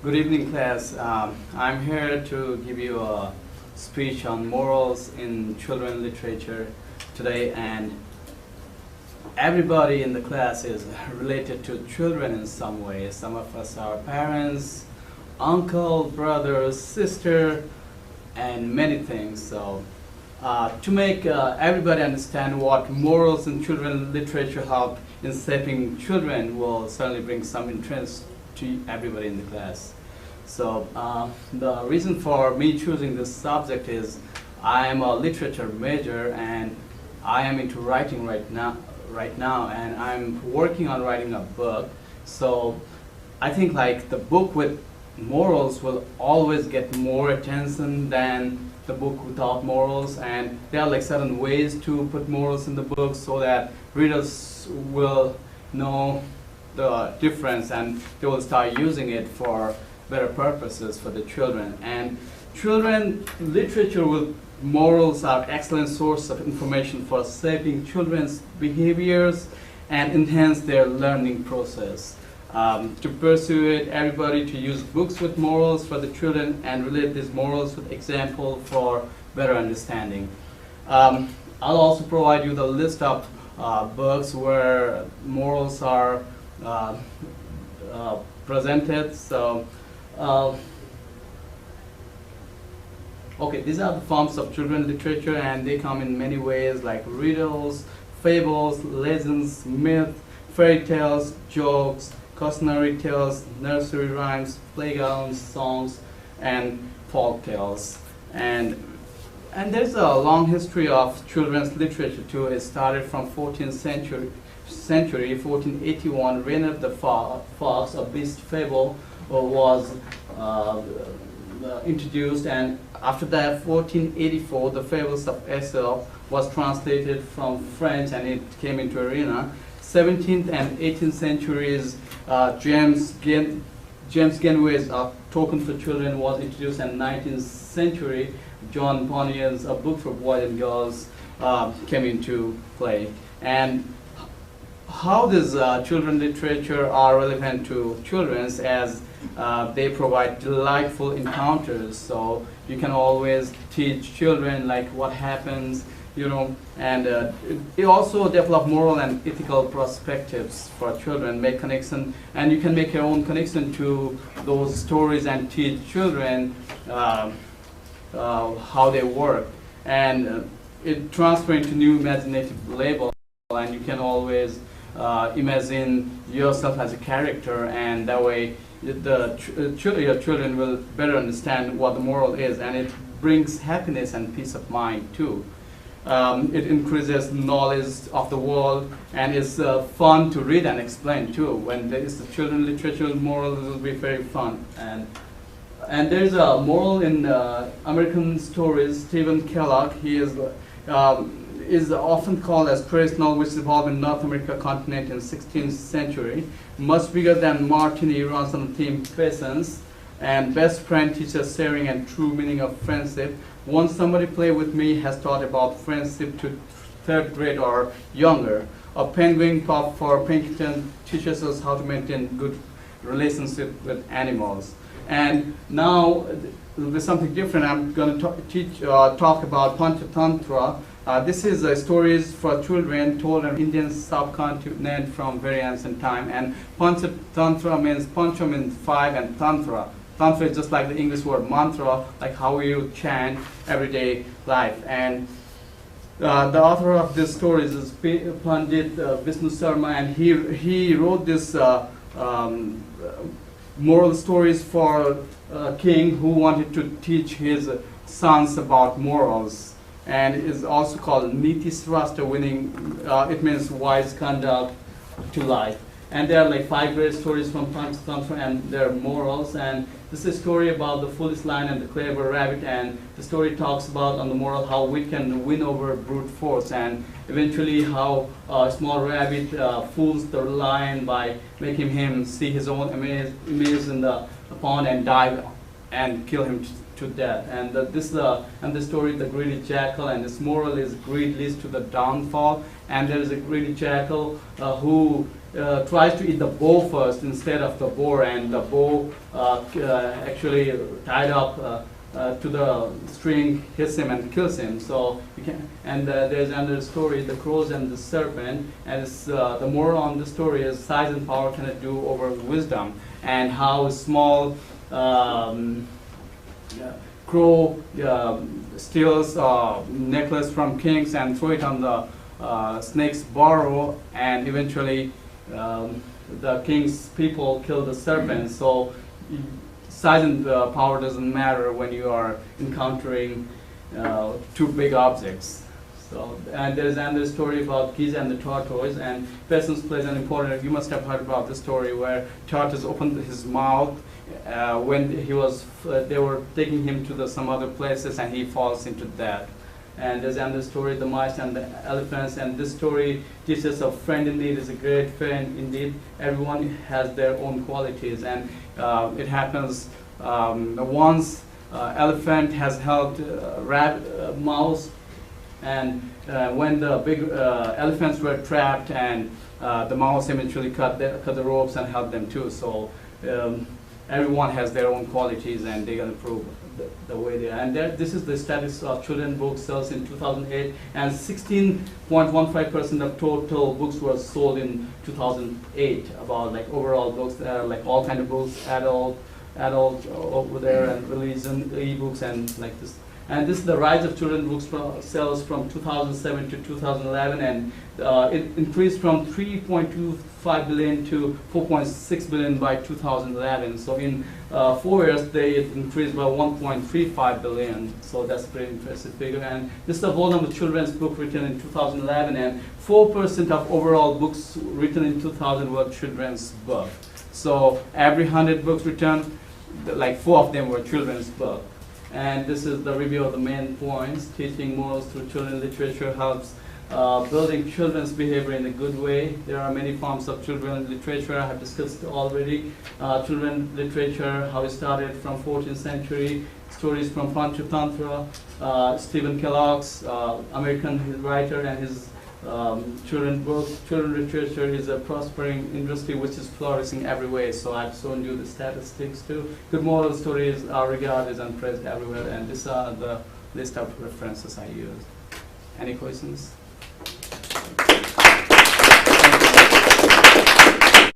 Good evening, class. I'm here to give you a speech on morals in children literature today, and everybody in the class is related to children in some way. Some of us are parents, uncle, brother, sister, and many things. So, to make everybody understand what morals in children literature help in shaping children will certainly bring some interest to everybody in the class. So the reason for me choosing this subject is I am a literature major and I am into writing right now, and I'm working on writing a book. So I think like the book with morals will always get more attention than the book without morals, and there are like certain ways to put morals in the book so that readers will know the difference and they will start using it for better purposes for the children. And children literature with morals are excellent source of information for shaping children's behaviors and enhance their learning process. To pursue it, everybody to use books with morals for the children and relate these morals with example for better understanding. I'll also provide you the list of books where morals are presented. So, okay, these are the forms of children literature, and they come in many ways like riddles, fables, legends, myths, fairy tales, jokes, cautionary tales, nursery rhymes, playgrounds, songs, and folk tales. And there's a long history of children's literature too. It started from 14th century, 1481. Reynard the Fox, a beast fable, was introduced, and after that, 1484, the Fables of Aesop was translated from French and it came into arena. 17th and 18th centuries, James Genway's Token for Children was introduced, and 19th century, John Bunyan's A Book for Boys and Girls came into play. And how this children literature are relevant to children's as they provide delightful encounters. So you can always teach children like what happens, and it also develop moral and ethical perspectives for children, make connection, and you can make your own connection to those stories and teach children how they work. And it transfers into new imaginative level, and you can always imagine yourself as a character, and that way your children will better understand what the moral is, and it brings happiness and peace of mind too. It increases knowledge of the world, and it's fun to read and explain too. When there is the children literature moral, it will be very fun. And there's a moral in American stories. Stephen Kellogg, he is often called as traditional, which evolved in North America continent in 16th century. Much bigger than Martini, runs on the theme patience, and best friend teaches sharing and true meaning of friendship. Once somebody play with me has taught about friendship to third grade or younger. A penguin pop for Pinkerton teaches us how to maintain good relationship with animals. And now with something different, I'm going to talk about Panchatantra. This is stories for children told in Indian subcontinent from very ancient time. And Panchatantra means Pancha means five, and Tantra. Tantra is just like the English word mantra, like how you chant everyday life. And the author of this stories is Pandit Vishnu Sharma, and he wrote this moral stories for a king who wanted to teach his sons about morals. And it is also called Niti Srashtra, it means wise conduct to life. And there are like 5 great stories from Panchatantra and their morals. And this is a story about the foolish lion and the clever rabbit. And the story talks about on the moral how we can win over brute force, and eventually how a small rabbit fools the lion by making him see his own image in the pond and dive and kill him to death. And the story, the greedy jackal, and this moral is greed leads to the downfall. and there is a greedy jackal who tries to eat the boar first instead of the boar, and the boar actually tied up to the string hits him and kills him. So you can, and there's another story, the crows and the serpent. And it's, the moral on the story is size and power cannot do over wisdom, and how a small crow steals a necklace from kings and throw it on the snake's burrow, and eventually the king's people kill the serpent. So size and power doesn't matter when you are encountering two big objects. So, and there's another story about Giza and the tortoise, and patience plays an important. You must have heard about this story where tortoise opened his mouth when he was. They were taking him to some other places, and he falls into that. And there's another story, the mice and the elephants, and this story teaches a friend in need is a great friend indeed. Everyone has their own qualities, and it happens once elephant has helped mouse, and when the big elephants were trapped, and the mouse eventually cut the ropes and helped them too. So everyone has their own qualities, and they're going to prove the way they are. And this is the status of children book sales in 2008, and 16.15% of total books were sold in 2008. About like overall books, like all kind of books, adult over there, and religion, e-books, and like this. And this is the rise of children books sales from 2007 to 2011, and it increased from 3.25 billion to 4.6 billion by 2011. So in 4 years, they increased by 1.35 billion. So that's a pretty impressive figure. And this is the volume of children's book written in 2011, and 4% of overall books written in 2000 were children's book. So every 100 books written, like 4 of them were children's book. And this is the review of the main points. Teaching morals through children's literature helps building children's behavior in a good way. There are many forms of children's literature I have discussed already. Children's literature, how it started from 14th century, stories from Panchatantra, Stephen Kellogg's American writer, and his children's books. Children's literature is a prospering industry which is flourishing every way. So I've shown you the statistics too. Good moral stories are regarded and praised everywhere, and these are the list of references I used. Any questions?